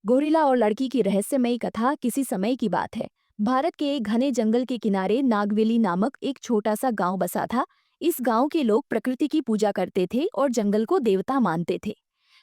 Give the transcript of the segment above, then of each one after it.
Gorilla और लड़की की रहस्यमयी कथा किसी समय की बात है। भारत के एक घने जंगल के किनारे नागवेली नामक एक छोटा सा गांव बसा था। इस गांव के लोग प्रकृति की पूजा करते थे और जंगल को देवता मानते थे।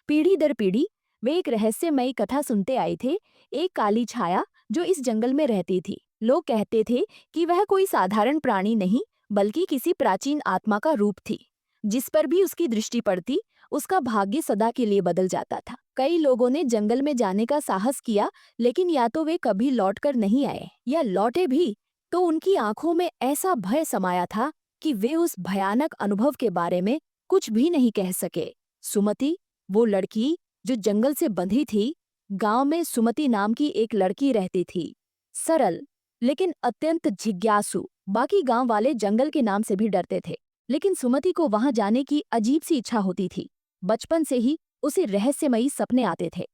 पीढ़ी दर पीढ़ी वे एक रहस्यमयी कथा सुनते आए थे। एक काली छाया जो इस जंगल में रहती थी। लोग कहते थे कि वह कोई साधारण प्राणी नहीं, बल्कि किसी प्राचीन आत्मा का रूप थी। जिस पर भी उसकी दृष्टि पड़ती, उसका भाग्य सदा के लिए बदल जाता था। कई लोगों ने जंगल में जाने का साहस किया, लेकिन या तो वे कभी लौटकर नहीं आए, या लौटे भी तो उनकी आंखों में ऐसा भय समाया था कि वे उस भयानक अनुभव के बारे में कुछ भी नहीं कह सके। सुमति, वो लड़की जो जंगल से बंधी थी। गांव में सुमति नाम की एक लड़की रहती थी। सरल लेकिन अत्यंत जिज्ञासु। बाकी गांव वाले जंगल के नाम से भी डरते थे, लेकिन सुमति को वहां जाने की अजीब सी इच्छा होती थी। बचपन से ही उसे रहस्यमयी सपने आते थे।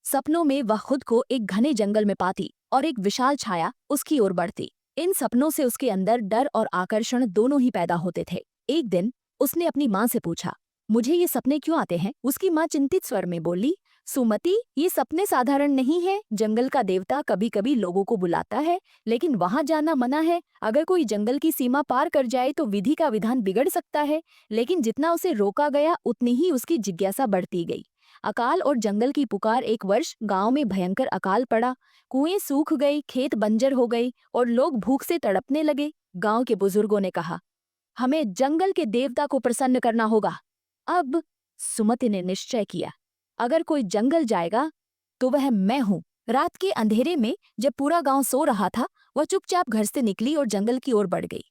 सपनों में वह खुद को एक घने जंगल में पाती और एक विशाल छाया उसकी ओर बढ़ती। इन सपनों से उसके अंदर डर और आकर्षण दोनों ही पैदा होते थे। एक दिन उसने अपनी माँ से पूछा, मुझे ये सपने क्यों आते हैं? उसकी माँ चिंतित स्वर में बोली, सुमति, ये सपने साधारण नहीं है। जंगल का देवता कभी कभी लोगों को बुलाता है, लेकिन वहां जाना मना है। अगर कोई जंगल की सीमा पार कर जाए तो विधि का विधान बिगड़ सकता है। लेकिन जितना उसे रोका गया, उतनी ही उसकी जिज्ञासा बढ़ती गई। अकाल और जंगल की पुकार। एक वर्ष गांव में भयंकर अकाल पड़ा। कुएं सूख गई, खेत बंजर हो गई और लोग भूख से तड़पने लगे। गांव के बुजुर्गों ने कहा, हमें जंगल के देवता को प्रसन्न करना होगा। अब सुमति ने निश्चय किया, अगर कोई जंगल जाएगा तो वह मैं हूँ। रात के अंधेरे में जब पूरा गांव सो रहा था, वह चुपचाप घर से निकली और जंगल की ओर बढ़ गई।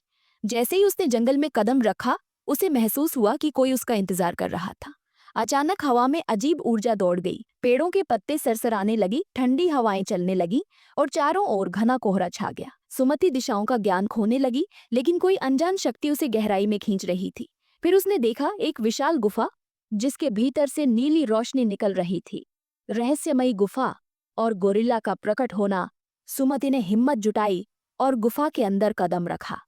जैसे ही उसने जंगल में कदम रखा, उसे महसूस हुआ कि कोई उसका इंतजार कर रहा था। अचानक हवा में अजीब ऊर्जा दौड़ गई। पेड़ों के पत्ते सरसराने लगी, ठंडी हवाएं चलने लगी और चारों ओर घना कोहरा छा गया। सुमति दिशाओं का ज्ञान खोने लगी, लेकिन कोई अनजान शक्ति उसे गहराई में खींच रही थी। फिर उसने देखा एक विशाल गुफा, जिसके भीतर से नीली रोशनी निकल रही थी। रहस्यमयी गुफा और गोरिल्ला का प्रकट होना। सुमति ने हिम्मत जुटाई और गुफा के अंदर कदम रखा।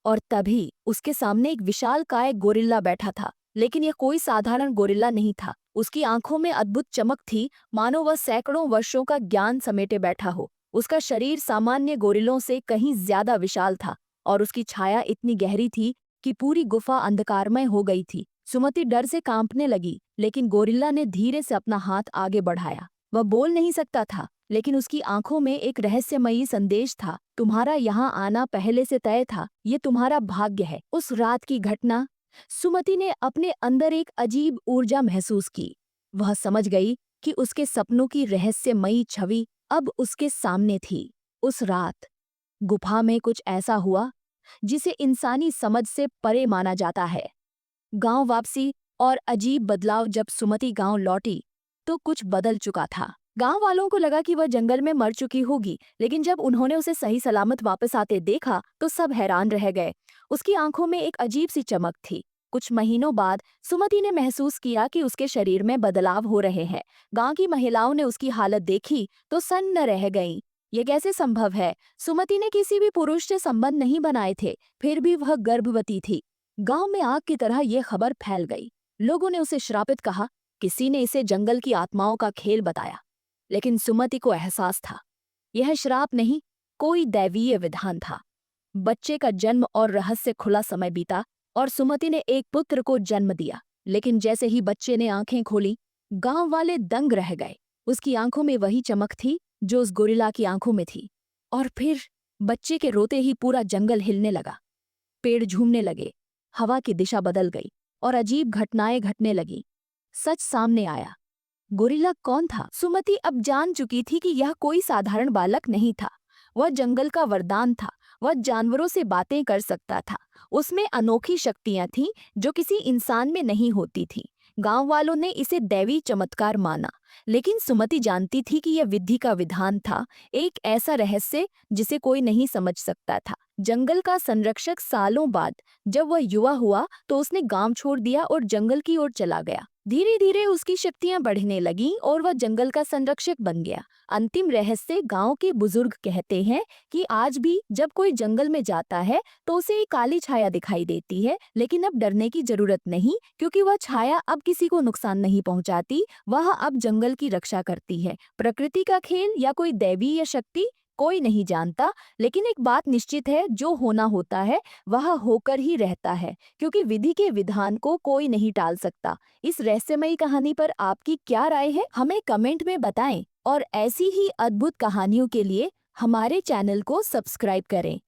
और तभी उसके सामने एक विशालकाय गोरिल्ला बैठा था। लेकिन यह कोई साधारण गोरिल्ला नहीं था। उसकी आंखों में अद्भुत चमक थी, मानो वह सैकड़ों वर्षों का ज्ञान समेटे बैठा हो। उसका शरीर सामान्य गोरिल्लों से कहीं ज्यादा विशाल था और उसकी छाया इतनी गहरी थी कि पूरी गुफा अंधकारमय हो गई थी। सुमति डर से कांपने लगी, लेकिन गोरिल्ला ने धीरे से अपना हाथ आगे बढ़ाया। वह बोल नहीं सकता था, लेकिन उसकी आंखों में एक रहस्यमयी संदेश था। तुम्हारा यहाँ आना पहले से तय था, ये तुम्हारा भाग्य है। उस रात की घटना। सुमति ने अपने अंदर एक अजीब ऊर्जा महसूस की। वह समझ गई कि उसके सपनों की रहस्यमयी छवि अब उसके सामने थी। उस रात गुफा में कुछ ऐसा हुआ जिसे इंसानी समझ से परे माना जाता है। गांव वापसी और अजीब बदलाव। जब सुमति गांव लौटी तो कुछ बदल चुका था। गांव वालों को लगा कि वह जंगल में मर चुकी होगी, लेकिन जब उन्होंने उसे सही सलामत वापस आते देखा तो सब हैरान रह गए। उसकी आंखों में एक अजीब सी चमक थी। कुछ महीनों बाद सुमति ने महसूस किया कि उसके शरीर में बदलाव हो रहे हैं। गांव की महिलाओं ने उसकी हालत देखी तो सन्न रह गईं। ये कैसे संभव है? सुमति ने किसी भी पुरुष से संबंध नहीं बनाए थे, फिर भी वह गर्भवती थी। गांव में आग की तरह यह खबर फैल गई। लोगों ने उसे श्रापित कहा, किसी ने इसे जंगल की आत्माओं का खेल बताया। लेकिन सुमति को एहसास था, यह श्राप नहीं, कोई दैवीय विधान था। बच्चे का जन्म और रहस्य खुला समय बीता और सुमति ने एक पुत्र को जन्म दिया। लेकिन जैसे ही बच्चे ने आंखें खोली, गांव वाले दंग रह गए। उसकी आंखों में वही चमक थी जो उस गोरिल्ला की आंखों में थी। और फिर बच्चे के रोते ही पूरा जंगल हिलने लगा। पेड़ झूमने लगे, हवा की दिशा बदल गई और अजीब घटनाएं घटने लगी। सच सामने आया। गोरिल्ला कौन था? सुमति अब जान चुकी थी कि यह कोई साधारण बालक नहीं था। वह जंगल का वरदान था। वह जानवरों से बातें कर सकता था। उसमें अनोखी शक्तियां थीं जो किसी इंसान में नहीं होती थीं। गांव वालों ने इसे दैवी चमत्कार माना, लेकिन सुमति जानती थी कि यह विधि का विधान था, एक ऐसा रहस्य जिसे कोई नहीं समझ सकता था। जंगल का संरक्षक सालों बाद जब वह युवा हुआ तो उसने गांव छोड़ दिया और जंगल की ओर चला गया। धीरे धीरे उसकी शक्तियां बढ़ने लगीं और वह जंगल का संरक्षक बन गया। अंतिम रहस्य। गांव के बुजुर्ग कहते हैं कि आज भी जब कोई जंगल में जाता है तो उसे एक काली छाया दिखाई देती है, लेकिन अब डरने की जरूरत नहीं, क्योंकि वह छाया अब किसी को नुकसान नहीं पहुंचाती। वह अब जंगल जंगल की रक्षा करती है। प्रकृति का खेल या कोई दैवीय शक्ति कोई नहीं जानता, लेकिन एक बात निश्चित है, जो होना होता है वह होकर ही रहता है, क्योंकि विधि के विधान को कोई नहीं टाल सकता। इस रहस्यमयी कहानी पर आपकी क्या राय है, हमें कमेंट में बताएं और ऐसी ही अद्भुत कहानियों के लिए हमारे चैनल को सब्सक्राइब करें।